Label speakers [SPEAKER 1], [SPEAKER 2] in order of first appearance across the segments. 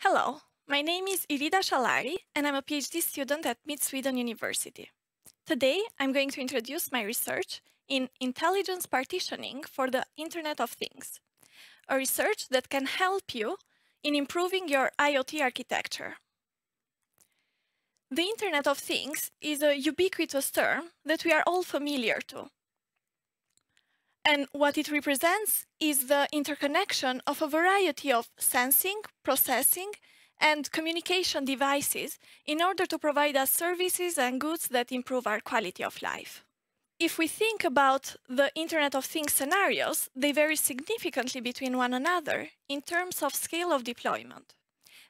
[SPEAKER 1] Hello, my name is Irida Shallari and I'm a PhD student at Mid-Sweden University. Today, I'm going to introduce my research in intelligence partitioning for the Internet of Things, a research that can help you in improving your IoT architecture. The Internet of Things is a ubiquitous term that we are all familiar to. And what it represents is the interconnection of a variety of sensing, processing, and communication devices in order to provide us services and goods that improve our quality of life. If we think about the Internet of Things scenarios, they vary significantly between one another in terms of scale of deployment.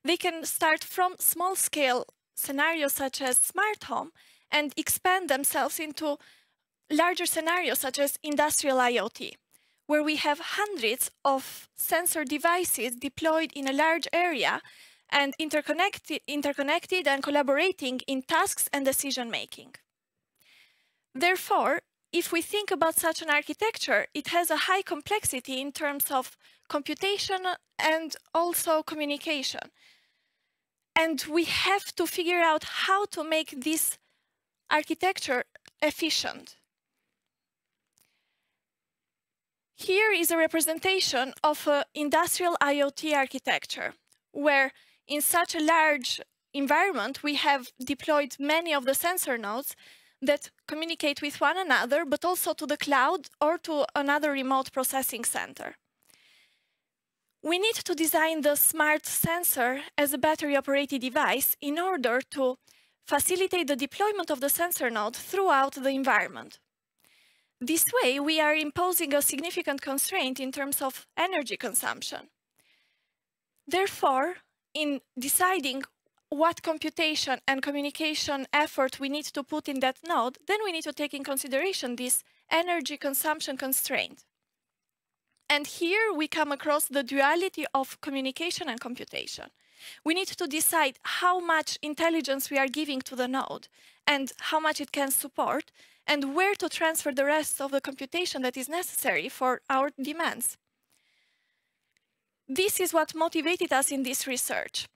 [SPEAKER 1] They can start from small-scale scenarios such as smart home and expand themselves into larger scenarios such as industrial IoT, where we have hundreds of sensor devices deployed in a large area and interconnected and collaborating in tasks and decision-making. Therefore, if we think about such an architecture, it has a high complexity in terms of computation and also communication. And we have to figure out how to make this architecture efficient. Here is a representation of an industrial IoT architecture, where in such a large environment, we have deployed many of the sensor nodes that communicate with one another, but also to the cloud or to another remote processing center. We need to design the smart sensor as a battery-operated device in order to facilitate the deployment of the sensor node throughout the environment. This way, we are imposing a significant constraint in terms of energy consumption. Therefore, in deciding what computation and communication effort we need to put in that node, then we need to take in consideration this energy consumption constraint. And here we come across the duality of communication and computation. We need to decide how much intelligence we are giving to the node and how much it can support, and where to transfer the rest of the computation that is necessary for our demands. This is what motivated us in this research.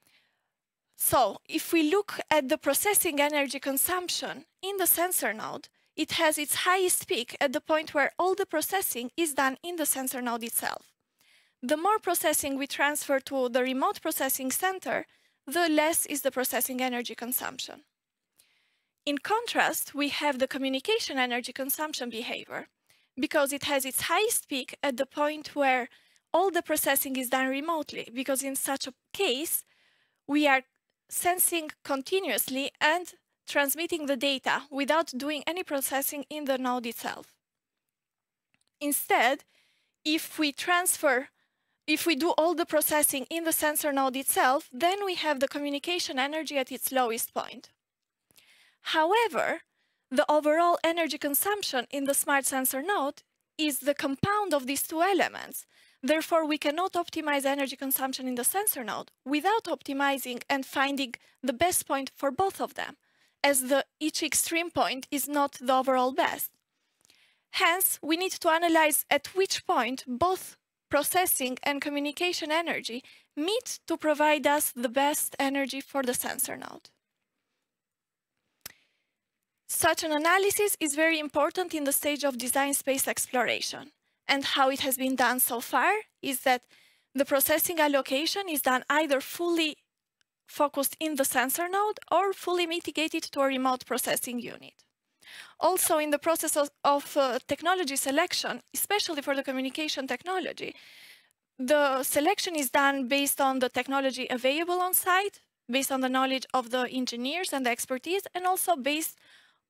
[SPEAKER 1] So, if we look at the processing energy consumption in the sensor node, it has its highest peak at the point where all the processing is done in the sensor node itself. The more processing we transfer to the remote processing center, the less is the processing energy consumption. In contrast, we have the communication energy consumption behavior, because it has its highest peak at the point where all the processing is done remotely, because in such a case, we are sensing continuously and transmitting the data without doing any processing in the node itself. Instead, if we do all the processing in the sensor node itself, then we have the communication energy at its lowest point. However, the overall energy consumption in the smart sensor node is the compound of these two elements. Therefore, we cannot optimize energy consumption in the sensor node without optimizing and finding the best point for both of them, as each extreme point is not the overall best. Hence, we need to analyze at which point both processing and communication energy meet to provide us the best energy for the sensor node. Such an analysis is very important in the stage of design space exploration. And how it has been done so far is that the processing allocation is done either fully focused in the sensor node or fully mitigated to a remote processing unit. Also, in the process of technology selection, especially for the communication technology, the selection is done based on the technology available on site, based on the knowledge of the engineers and the expertise, and also based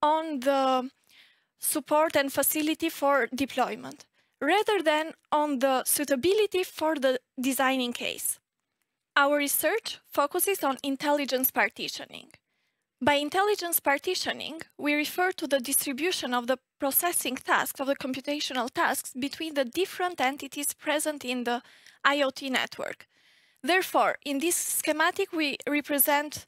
[SPEAKER 1] on the support and facility for deployment, rather than on the suitability for the designing case. Our research focuses on intelligence partitioning. By intelligence partitioning, we refer to the distribution of the processing tasks, of the computational tasks, between the different entities present in the IoT network. Therefore, in this schematic, we represent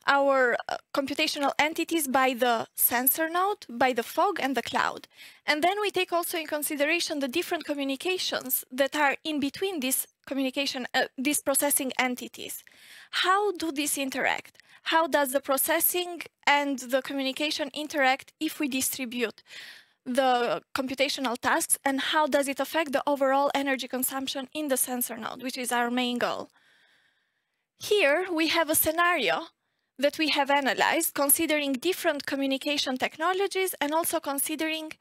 [SPEAKER 1] our computational entities by the sensor node, by the fog, and the cloud. And then we take also in consideration the different communications that are in between these these processing entities. How do these interact? How does the processing and the communication interact if we distribute the computational tasks, and how does it affect the overall energy consumption in the sensor node, which is our main goal? Here we have a scenario that we have analyzed, considering different communication technologies and also considering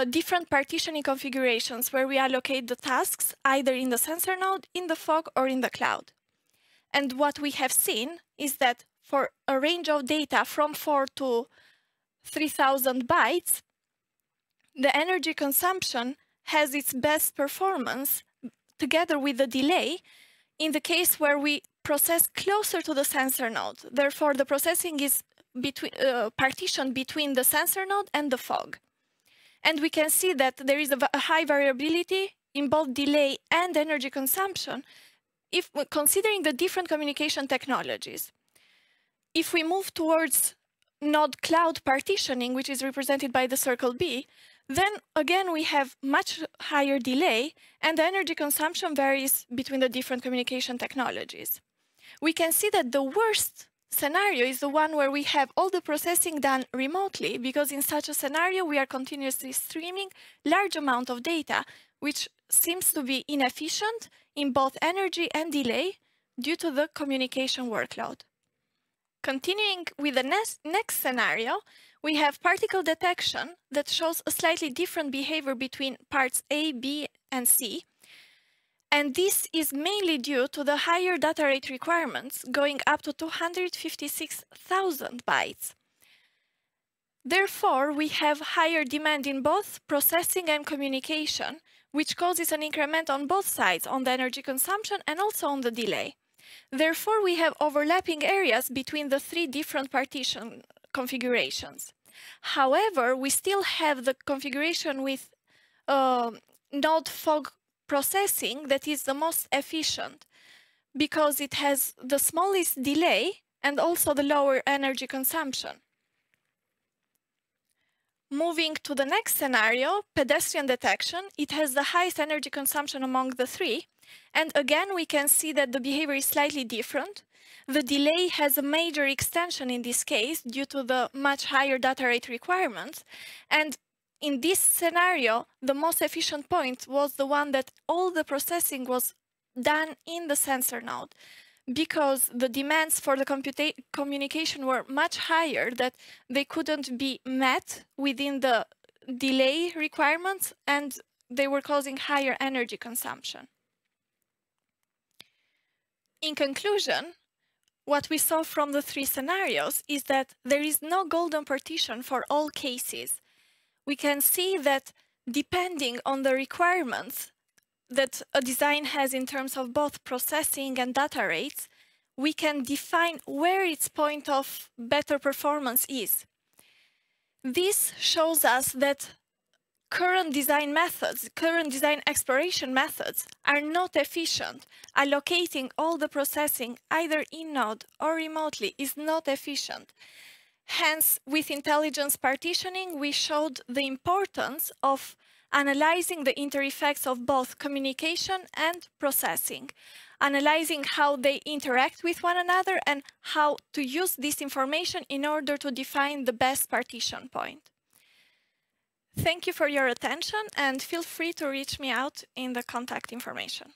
[SPEAKER 1] different partitioning configurations where we allocate the tasks either in the sensor node, in the fog, or in the cloud. And what we have seen is that for a range of data from 4 to 3,000 bytes, the energy consumption has its best performance together with the delay in the case where we process closer to the sensor node. Therefore, the processing is partitioned between the sensor node and the fog. And we can see that there is a high variability in both delay and energy consumption if considering the different communication technologies. If we move towards node cloud partitioning, which is represented by the circle B, then again we have much higher delay and the energy consumption varies between the different communication technologies. We can see that the worst scenario is the one where we have all the processing done remotely, because in such a scenario we are continuously streaming large amount of data, which seems to be inefficient in both energy and delay due to the communication workload. Continuing with the next scenario, we have particle detection that shows a slightly different behavior between parts A, B, and C. And this is mainly due to the higher data rate requirements going up to 256,000 bytes. Therefore, we have higher demand in both processing and communication, which causes an increment on both sides, on the energy consumption and also on the delay. Therefore, we have overlapping areas between the three different partition configurations. However, we still have the configuration with node fog processing that is the most efficient because it has the smallest delay and also the lower energy consumption. Moving to the next scenario, pedestrian detection, it has the highest energy consumption among the three. And again, we can see that the behavior is slightly different. The delay has a major extension in this case due to the much higher data rate requirements. And in this scenario, the most efficient point was the one that all the processing was done in the sensor node, because the demands for the communication were much higher, that they couldn't be met within the delay requirements, and they were causing higher energy consumption. In conclusion, what we saw from the three scenarios is that there is no golden partition for all cases. We can see that depending on the requirements that a design has in terms of both processing and data rates, we can define where its point of better performance is. This shows us that current design methods, current design exploration methods are not efficient. Allocating all the processing either in-node or remotely is not efficient. Hence, with intelligence partitioning, we showed the importance of analyzing the inter-effects of both communication and processing, analyzing how they interact with one another and how to use this information in order to define the best partition point. Thank you for your attention, and feel free to reach me out in the contact information.